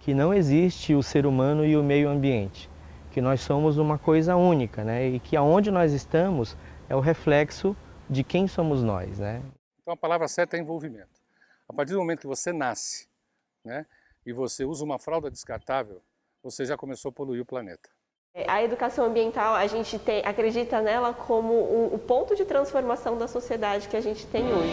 que não existe o ser humano e o meio ambiente, que nós somos uma coisa única, né? E que aonde nós estamos é o reflexo de quem somos nós, né? Então a palavra certa é envolvimento. A partir do momento que você nasce, né, e você usa uma fralda descartável, você já começou a poluir o planeta. A educação ambiental, a gente acredita nela como o ponto de transformação da sociedade que a gente tem hoje.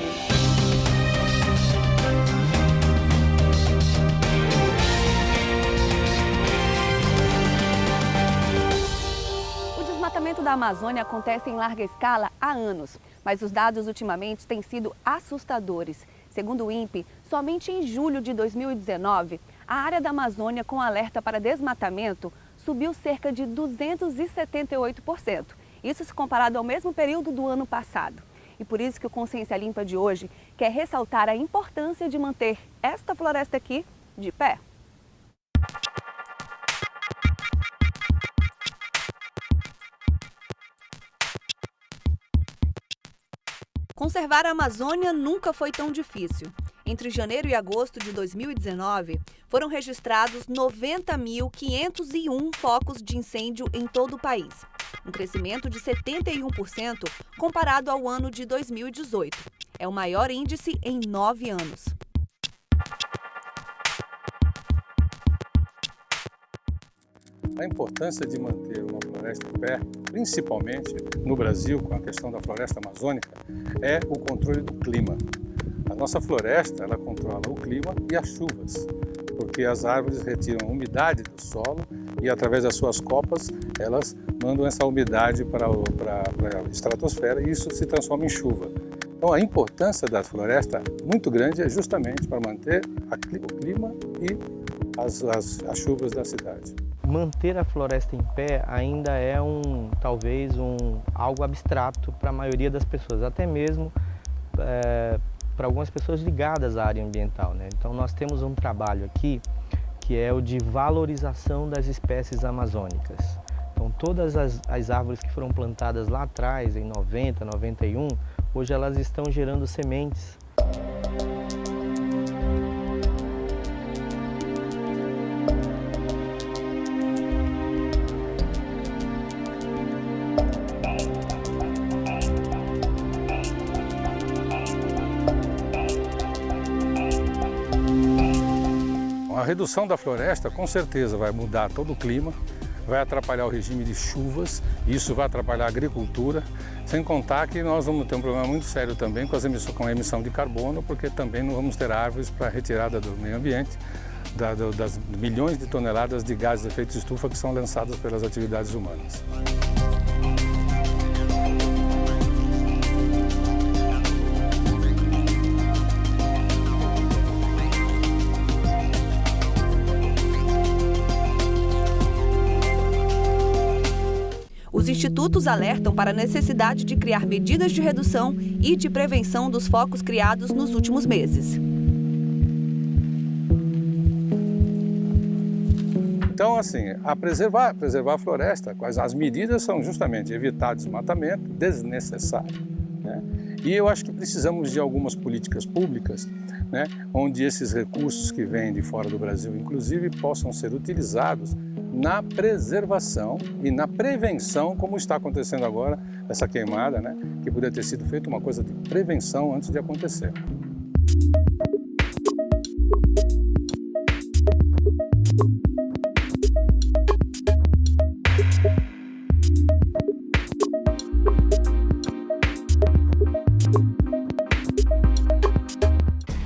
O desmatamento da Amazônia acontece em larga escala há anos, mas os dados ultimamente têm sido assustadores. Segundo o INPE, somente em julho de 2019, a área da Amazônia com alerta para desmatamento subiu cerca de 278%. Isso se comparado ao mesmo período do ano passado. E por isso que o Consciência Limpa de hoje quer ressaltar a importância de manter esta floresta aqui de pé. Conservar a Amazônia nunca foi tão difícil. Entre janeiro e agosto de 2019, foram registrados 90.501 focos de incêndio em todo o país, um crescimento de 71% comparado ao ano de 2018. É o maior índice em 9 anos. A importância de manter uma floresta em pé, principalmente no Brasil, com a questão da floresta amazônica, é o controle do clima. A nossa floresta, ela controla o clima e as chuvas, porque as árvores retiram a umidade do solo e, através das suas copas, elas mandam essa umidade para a estratosfera e isso se transforma em chuva. Então, a importância da floresta, muito grande, é justamente para manter o clima e as chuvas da cidade. Manter a floresta em pé ainda é talvez algo abstrato para a maioria das pessoas, até mesmo para algumas pessoas ligadas à área ambiental, né? Então nós temos um trabalho aqui que é o de valorização das espécies amazônicas. Então todas as árvores que foram plantadas lá atrás, em 90, 91, hoje elas estão gerando sementes. A redução da floresta, com certeza, vai mudar todo o clima, vai atrapalhar o regime de chuvas, isso vai atrapalhar a agricultura, sem contar que nós vamos ter um problema muito sério também com a emissão de carbono, porque também não vamos ter árvores para retirada do meio ambiente, das milhões de toneladas de gases de efeito de estufa que são lançadas pelas atividades humanas. Os institutos alertam para a necessidade de criar medidas de redução e de prevenção dos focos criados nos últimos meses. Então, assim, preservar a floresta, as medidas são justamente evitar desmatamento desnecessário, né? E eu acho que precisamos de algumas políticas públicas, né, onde esses recursos que vêm de fora do Brasil, inclusive, possam ser utilizados na preservação e na prevenção, como está acontecendo agora, essa queimada, né, que poderia ter sido feita uma coisa de prevenção antes de acontecer.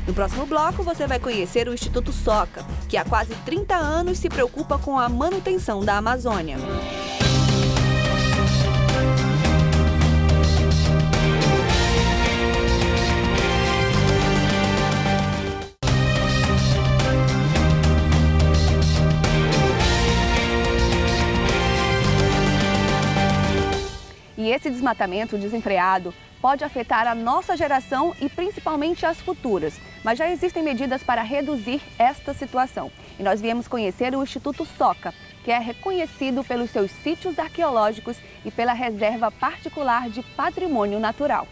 No próximo bloco, você vai conhecer o Instituto Soca, que há quase 30 anos se preocupa com a manutenção da Amazônia. E esse desmatamento desenfreado pode afetar a nossa geração e principalmente as futuras. Mas já existem medidas para reduzir esta situação. E nós viemos conhecer o Instituto Soca, que é reconhecido pelos seus sítios arqueológicos e pela Reserva Particular de Patrimônio Natural.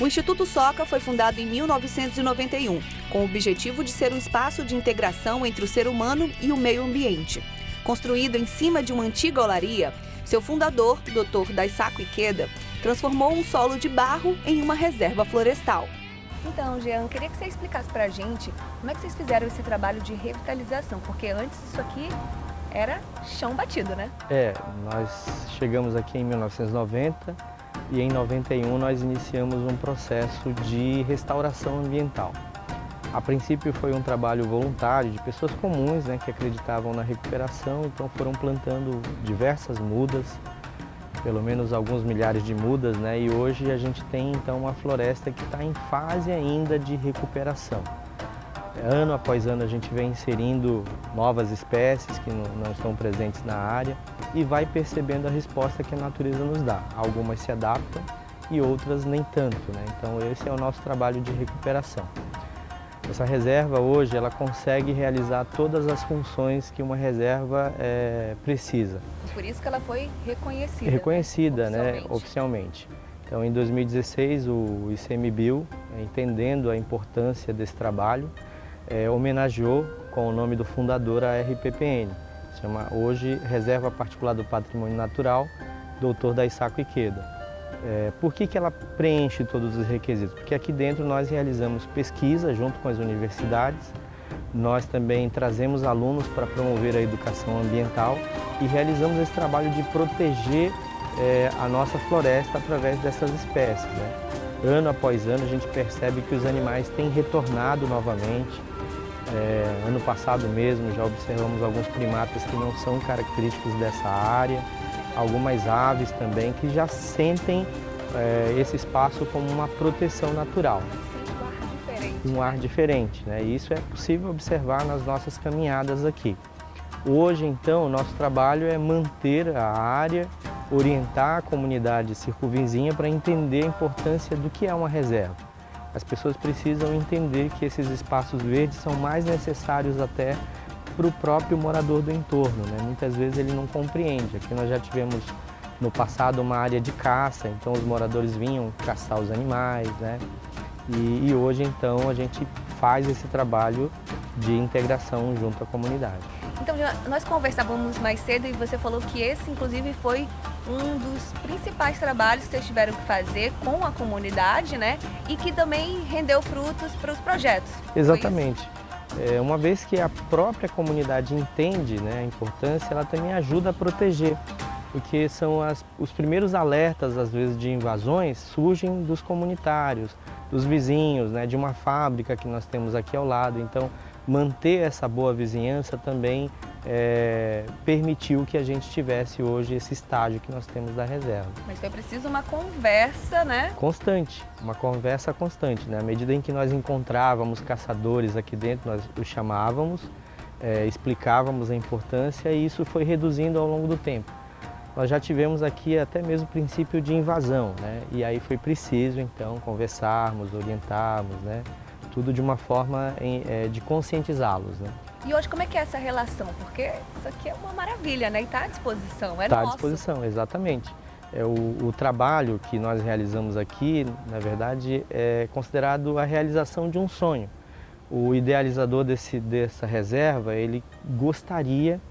O Instituto Soca foi fundado em 1991, com o objetivo de ser um espaço de integração entre o ser humano e o meio ambiente. Construído em cima de uma antiga olaria, seu fundador, Dr. Daisaku Ikeda, transformou um solo de barro em uma reserva florestal. Então, Jean, queria que você explicasse pra gente como é que vocês fizeram esse trabalho de revitalização, porque antes isso aqui era chão batido, né? Nós chegamos aqui em 1990 e em 91 nós iniciamos um processo de restauração ambiental. A princípio foi um trabalho voluntário de pessoas comuns, né, que acreditavam na recuperação, então foram plantando diversas mudas, pelo menos alguns milhares de mudas, né? E hoje a gente tem então uma floresta que está em fase ainda de recuperação. Ano após ano a gente vem inserindo novas espécies que não estão presentes na área e vai percebendo a resposta que a natureza nos dá. Algumas se adaptam e outras nem tanto, né? Então esse é o nosso trabalho de recuperação. Essa reserva hoje ela consegue realizar todas as funções que uma reserva precisa. Por isso que ela foi reconhecida. Reconhecida, né, oficialmente. Então, em 2016, o ICMBio, entendendo a importância desse trabalho, homenageou com o nome do fundador a RPPN. Se chama hoje Reserva Particular do Patrimônio Natural, Dr. Daisaku Ikeda. Por que ela preenche todos os requisitos? Porque aqui dentro nós realizamos pesquisa junto com as universidades, nós também trazemos alunos para promover a educação ambiental e realizamos esse trabalho de proteger a nossa floresta através dessas espécies, né? Ano após ano a gente percebe que os animais têm retornado novamente. Ano passado mesmo já observamos alguns primatas que não são característicos dessa área, algumas aves também que já sentem esse espaço como uma proteção natural. Um ar diferente, né? E isso é possível observar nas nossas caminhadas aqui. Hoje, então, o nosso trabalho é manter a área, orientar a comunidade circunvizinha para entender a importância do que é uma reserva. As pessoas precisam entender que esses espaços verdes são mais necessários até para o próprio morador do entorno, né? Muitas vezes ele não compreende. Aqui nós já tivemos no passado uma área de caça, então os moradores vinham caçar os animais, né? E hoje então a gente faz esse trabalho de integração junto à comunidade. Então, nós conversávamos mais cedo e você falou que esse inclusive foi um dos principais trabalhos que vocês tiveram que fazer com a comunidade, né? E que também rendeu frutos para os projetos. Exatamente. Uma vez que a própria comunidade entende, né, a importância, ela também ajuda a proteger, porque são os primeiros alertas, às vezes, de invasões surgem dos comunitários, dos vizinhos, né, de uma fábrica que nós temos aqui ao lado. Então, manter essa boa vizinhança também permitiu que a gente tivesse hoje esse estágio que nós temos da reserva. Mas foi preciso uma conversa, né? Constante, uma conversa constante, né? À medida em que nós encontrávamos caçadores aqui dentro, nós os chamávamos, explicávamos a importância e isso foi reduzindo ao longo do tempo. Nós já tivemos aqui até mesmo o princípio de invasão, né? E aí foi preciso, então, conversarmos, orientarmos, né? Tudo de uma forma de conscientizá-los, né? E hoje como é que é essa relação? Porque isso aqui é uma maravilha, né? E está à disposição, é nosso. Está à disposição, exatamente. O trabalho que nós realizamos aqui, na verdade, é considerado a realização de um sonho. O idealizador dessa reserva, ele gostaria,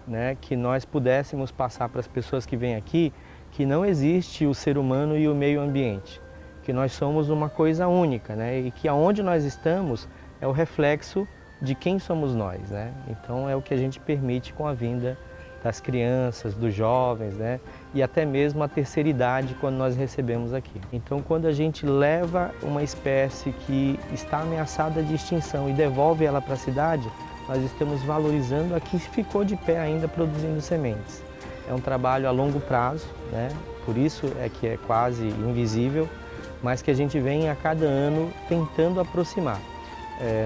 né, que nós pudéssemos passar para as pessoas que vêm aqui que não existe o ser humano e o meio ambiente, que nós somos uma coisa única, né, e que aonde nós estamos é o reflexo de quem somos nós, né? Então é o que a gente permite com a vinda das crianças, dos jovens, né? E até mesmo a terceira idade quando nós recebemos aqui. Então quando a gente leva uma espécie que está ameaçada de extinção e devolve ela para a cidade, nós estamos valorizando a que ficou de pé ainda produzindo sementes. É um trabalho a longo prazo, né? Por isso é que é quase invisível, mas que a gente vem a cada ano tentando aproximar.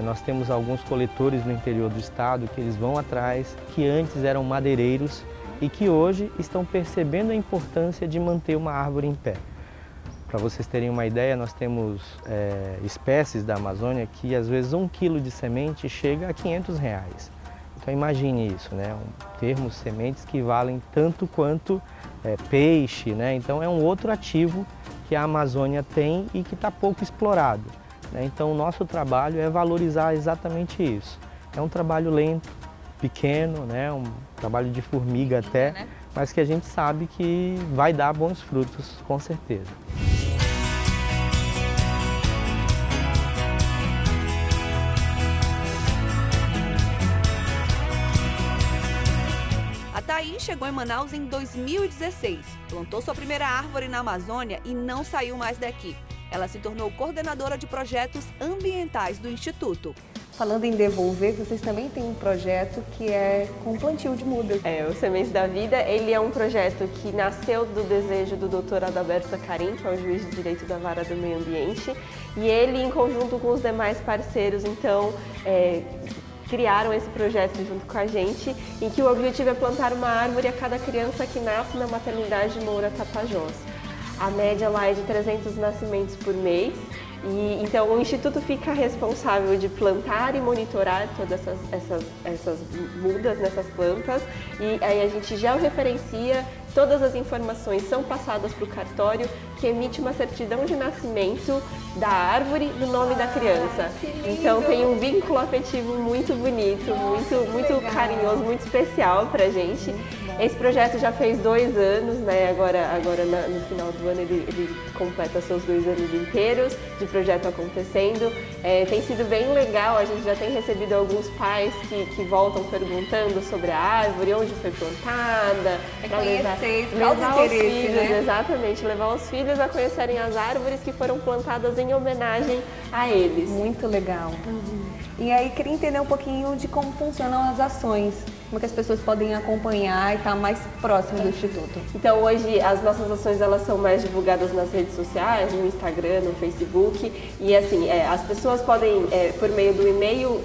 Nós temos alguns coletores no interior do estado que eles vão atrás, que antes eram madeireiros e que hoje estão percebendo a importância de manter uma árvore em pé. Para vocês terem uma ideia, nós temos espécies da Amazônia que às vezes 1 quilo de semente chega a R$500. Então imagine isso, né? Termos sementes que valem tanto quanto peixe, né? Então é um outro ativo que a Amazônia tem e que está pouco explorado, né? Então o nosso trabalho é valorizar exatamente isso. É um trabalho lento, pequeno, né? Um trabalho de formiga até, mas que a gente sabe que vai dar bons frutos, com certeza. A Thaís chegou em Manaus em 2016, plantou sua primeira árvore na Amazônia e não saiu mais daqui. Ela se tornou coordenadora de projetos ambientais do Instituto. Falando em devolver, vocês também têm um projeto que é com plantio de mudas. O Sementes da Vida, ele é um projeto que nasceu do desejo do Dr. Adalberto Zacarin, que é o juiz de direito da Vara do Meio Ambiente, e ele, em conjunto com os demais parceiros, então, criaram esse projeto junto com a gente, em que o objetivo é plantar uma árvore a cada criança que nasce na maternidade Moura Tapajós. A média lá é de 300 nascimentos por mês. E, então o Instituto fica responsável de plantar e monitorar todas essas mudas nessas plantas, e aí a gente georreferencia, todas as informações são passadas para o cartório, que emite uma certidão de nascimento da árvore no nome da criança. Então tem um vínculo afetivo muito bonito, muito carinhoso, muito especial para a gente. Esse projeto já fez 2 anos, né? Agora no final do ano ele completa seus 2 anos inteiros de projeto acontecendo. Tem sido bem legal, a gente já tem recebido alguns pais que voltam perguntando sobre a árvore, onde foi plantada. Levar os filhos, né? Exatamente, levar os filhos a conhecerem as árvores que foram plantadas em homenagem a eles. Muito legal. E aí, queria entender um pouquinho de como funcionam as ações, como que as pessoas podem acompanhar e estar mais próximo do Instituto. Então, hoje, as nossas ações elas são mais divulgadas nas redes sociais, no Instagram, no Facebook, e assim, as pessoas podem, por meio do e-mail,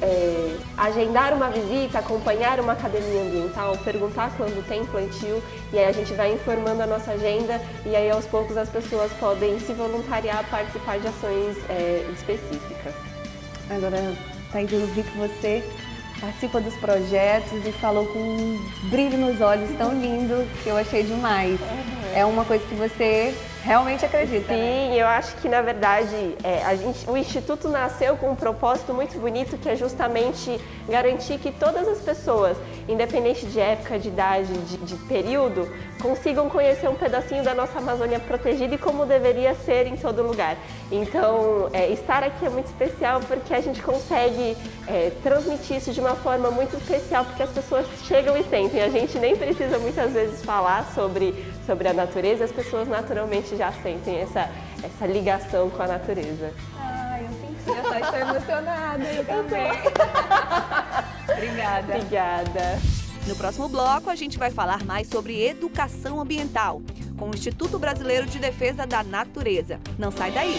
agendar uma visita, acompanhar uma academia ambiental, perguntar quando tem plantio, e aí a gente vai informando a nossa agenda, e aí aos poucos as pessoas podem se voluntariar a participar de ações específicas. Agora, Thaís, eu vi que você participa dos projetos e falou com um brilho nos olhos tão lindo que eu achei demais. É uma coisa que você realmente acredita, Sim, né? Eu acho que, na verdade, o Instituto nasceu com um propósito muito bonito, que é justamente garantir que todas as pessoas, independente de época, de idade, de período, consigam conhecer um pedacinho da nossa Amazônia protegida e como deveria ser em todo lugar. Então, estar aqui é muito especial porque a gente consegue transmitir isso de uma forma muito especial, porque as pessoas chegam e sentem. A gente nem precisa muitas vezes falar sobre a natureza, as pessoas naturalmente já sentem essa ligação com a natureza. Ai, eu senti, eu estou emocionada, eu também. Obrigada. Obrigada. No próximo bloco, a gente vai falar mais sobre educação ambiental, com o Instituto Brasileiro de Defesa da Natureza. Não sai daí!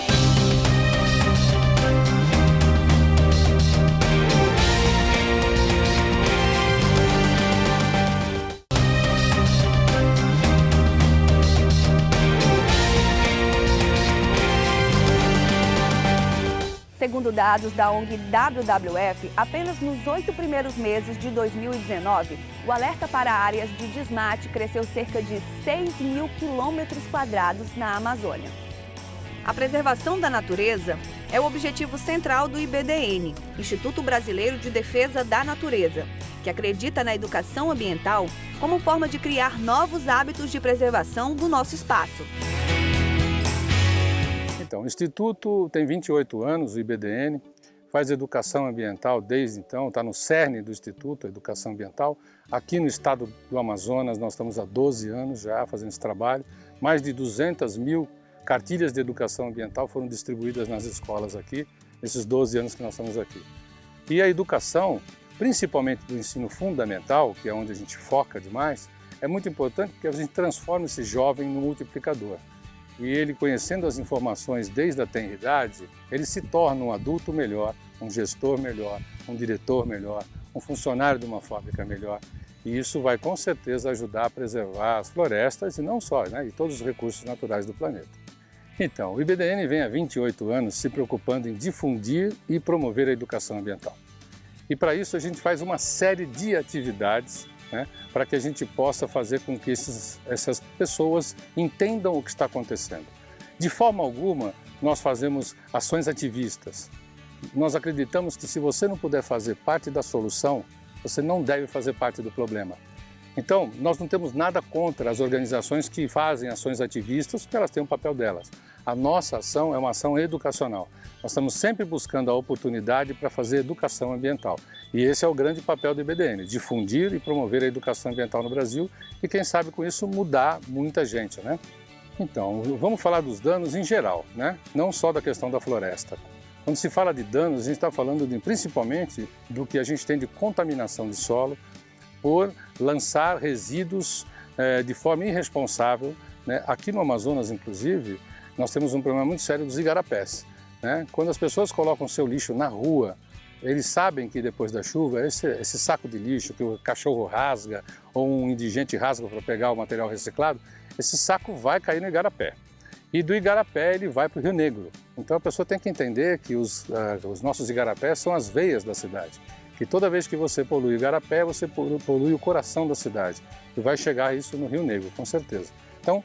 Segundo dados da ONG WWF, apenas nos 8 primeiros meses de 2019, o alerta para áreas de desmate cresceu cerca de 6.000 quilômetros quadrados na Amazônia. A preservação da natureza é o objetivo central do IBDN, Instituto Brasileiro de Defesa da Natureza, que acredita na educação ambiental como forma de criar novos hábitos de preservação do nosso espaço. Então, o Instituto tem 28 anos, o IBDN, faz educação ambiental desde então, está no cerne do Instituto, a educação ambiental. Aqui no estado do Amazonas, nós estamos há 12 anos já fazendo esse trabalho. Mais de 200.000 cartilhas de educação ambiental foram distribuídas nas escolas aqui, nesses 12 anos que nós estamos aqui. E a educação, principalmente do ensino fundamental, que é onde a gente foca demais, é muito importante porque a gente transforma esse jovem no multiplicador. E ele, conhecendo as informações desde a tenridade, ele se torna um adulto melhor, um gestor melhor, um diretor melhor, um funcionário de uma fábrica melhor. E isso vai com certeza ajudar a preservar as florestas e não só, né, e todos os recursos naturais do planeta. Então, o IBDN vem há 28 anos se preocupando em difundir e promover a educação ambiental. E para isso a gente faz uma série de atividades, né, para que a gente possa fazer com que essas pessoas entendam o que está acontecendo. De forma alguma, nós fazemos ações ativistas. Nós acreditamos que se você não puder fazer parte da solução, você não deve fazer parte do problema. Então, nós não temos nada contra as organizações que fazem ações ativistas, porque elas têm um papel delas. A nossa ação é uma ação educacional. Nós estamos sempre buscando a oportunidade para fazer educação ambiental. E esse é o grande papel do IBDN, difundir e promover a educação ambiental no Brasil e, quem sabe, com isso mudar muita gente, né? Então, vamos falar dos danos em geral, né? Não só da questão da floresta. Quando se fala de danos, a gente está falando principalmente do que a gente tem de contaminação de solo por lançar resíduos de forma irresponsável, né? Aqui no Amazonas, inclusive, nós temos um problema muito sério dos igarapés, né? Quando as pessoas colocam seu lixo na rua, eles sabem que depois da chuva, esse saco de lixo que o cachorro rasga ou um indigente rasga para pegar o material reciclado, esse saco vai cair no igarapé. E do igarapé ele vai para o Rio Negro. Então a pessoa tem que entender que os nossos igarapés são as veias da cidade. Que toda vez que você polui o igarapé, você polui o coração da cidade. E vai chegar isso no Rio Negro, com certeza. Então,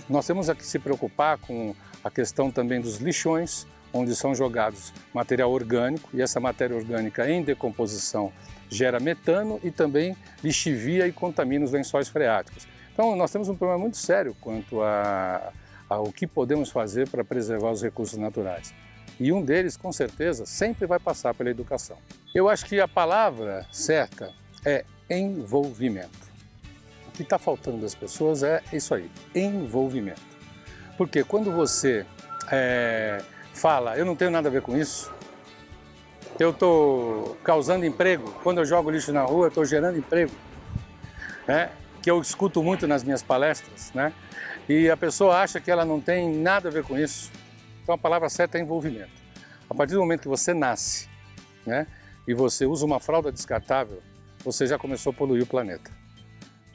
nós temos que se preocupar com a questão também dos lixões, onde são jogados material orgânico, e essa matéria orgânica em decomposição gera metano e também lixivia e contamina os lençóis freáticos. Então, nós temos um problema muito sério quanto ao que podemos fazer para preservar os recursos naturais. E um deles, com certeza, sempre vai passar pela educação. Eu acho que a palavra certa é envolvimento. O que está faltando das pessoas é isso aí, envolvimento. Porque quando você fala, eu não tenho nada a ver com isso, eu estou causando emprego, quando eu jogo lixo na rua, eu estou gerando emprego, né? Que eu escuto muito nas minhas palestras, né? E a pessoa acha que ela não tem nada a ver com isso. Então a palavra certa é envolvimento. A partir do momento que você nasce, né, e você usa uma fralda descartável, você já começou a poluir o planeta.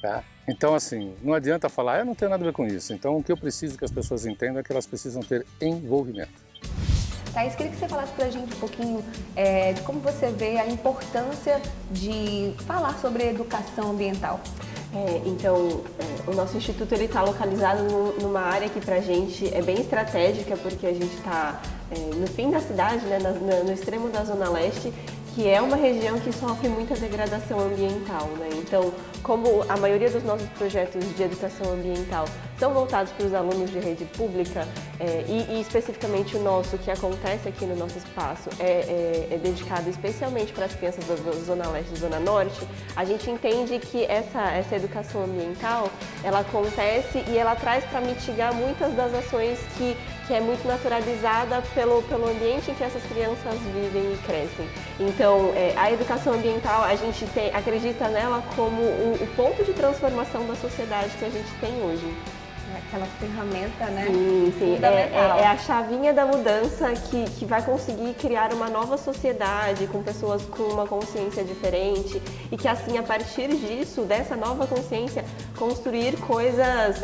Tá? Então, assim, não adianta falar, eu não tenho nada a ver com isso. Então, o que eu preciso que as pessoas entendam é que elas precisam ter envolvimento. Thaís, queria que você falasse para a gente um pouquinho de como você vê a importância de falar sobre educação ambiental. Então, o nosso instituto está localizado numa área que para a gente é bem estratégica, porque a gente está no fim da cidade, né, no extremo da Zona Leste, que é uma região que sofre muita degradação ambiental, né? Então, como a maioria dos nossos projetos de educação ambiental são voltados para os alunos de rede pública, e especificamente o nosso, que acontece aqui no nosso espaço, é dedicado especialmente para as crianças da Zona Leste e Zona Norte, a gente entende que essa educação ambiental, ela acontece e ela traz para mitigar muitas das ações que é muito naturalizada pelo ambiente em que essas crianças vivem e crescem. Então, a educação ambiental, a gente acredita nela como o ponto de transformação da sociedade que a gente tem hoje. Aquela ferramenta, né? Sim. É a chavinha da mudança que vai conseguir criar uma nova sociedade com pessoas com uma consciência diferente e que assim, a partir disso, dessa nova consciência, construir coisas,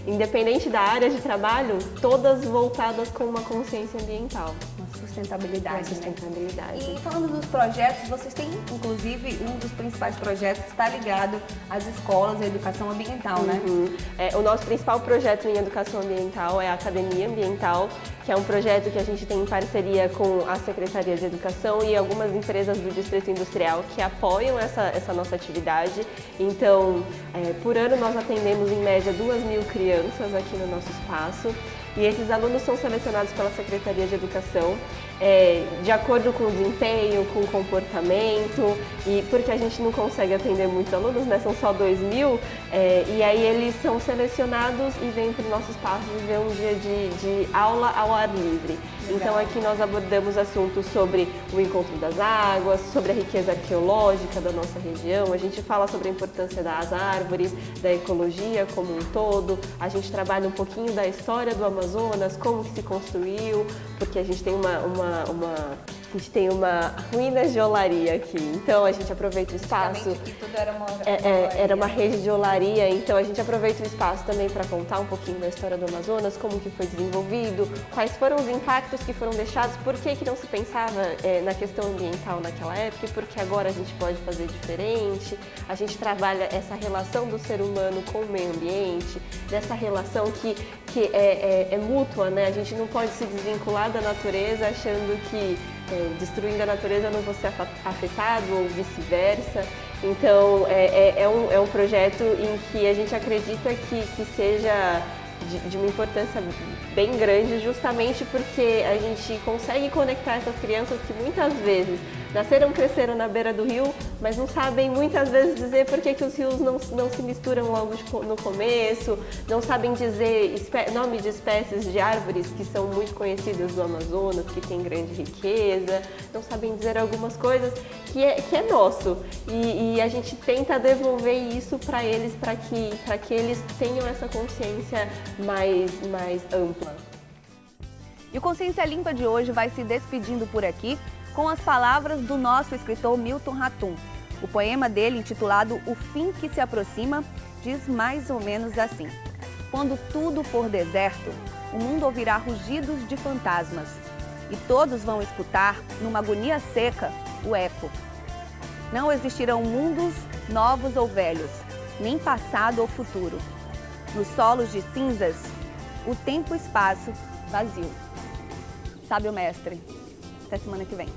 independente da área de trabalho, todas voltadas com uma consciência ambiental. Sustentabilidade. Sustentabilidade. E falando dos projetos, vocês têm, inclusive, um dos principais projetos está ligado às escolas e à educação ambiental, né? O nosso principal projeto em educação ambiental é a Academia Ambiental, que é um projeto que a gente tem em parceria com a Secretaria de Educação e algumas empresas do Distrito Industrial que apoiam essa nossa atividade. Então, por ano nós atendemos em média 2.000 crianças aqui no nosso espaço. E esses alunos são selecionados pela Secretaria de Educação de acordo com o desempenho, com o comportamento, e porque a gente não consegue atender muitos alunos, né? São só 2.000, e aí eles são selecionados e vêm para o nosso espaço viver um dia de aula ao ar livre. Legal. Então aqui nós abordamos assuntos sobre o encontro das águas, sobre a riqueza arqueológica da nossa região, a gente fala sobre a importância das árvores, da ecologia como um todo, a gente trabalha um pouquinho da história do Amazonas, como que se construiu, porque a gente tem uma A gente tem uma ruína de olaria aqui, então a gente aproveita o espaço. Aqui tudo era uma Era uma rede de olaria, então a gente aproveita o espaço também para contar um pouquinho da história do Amazonas, como que foi desenvolvido, quais foram os impactos que foram deixados, por que não se pensava na questão ambiental naquela época e por que agora a gente pode fazer diferente. A gente trabalha essa relação do ser humano com o meio ambiente, dessa relação que é mútua, né? A gente não pode se desvincular da natureza achando que destruindo a natureza eu não vou ser afetado ou vice-versa. Então é um projeto em que a gente acredita que seja de uma importância bem grande, justamente porque a gente consegue conectar essas crianças que muitas vezes nasceram, cresceram na beira do rio, mas não sabem muitas vezes dizer por que os rios não se misturam logo no começo, não sabem dizer nome de espécies de árvores que são muito conhecidas do Amazonas, que tem grande riqueza, não sabem dizer algumas coisas que é nosso. E a gente tenta devolver isso para eles, para que eles tenham essa consciência mais ampla. E o Consciência Limpa de hoje vai se despedindo por aqui com as palavras do nosso escritor Milton Ratum. O poema dele, intitulado O Fim que se Aproxima, diz mais ou menos assim: quando tudo for deserto, o mundo ouvirá rugidos de fantasmas e todos vão escutar, numa agonia seca, o eco. Não existirão mundos novos ou velhos, nem passado ou futuro. Nos solos de cinzas, o tempo e espaço vazio. Sabe o mestre? Até semana que vem.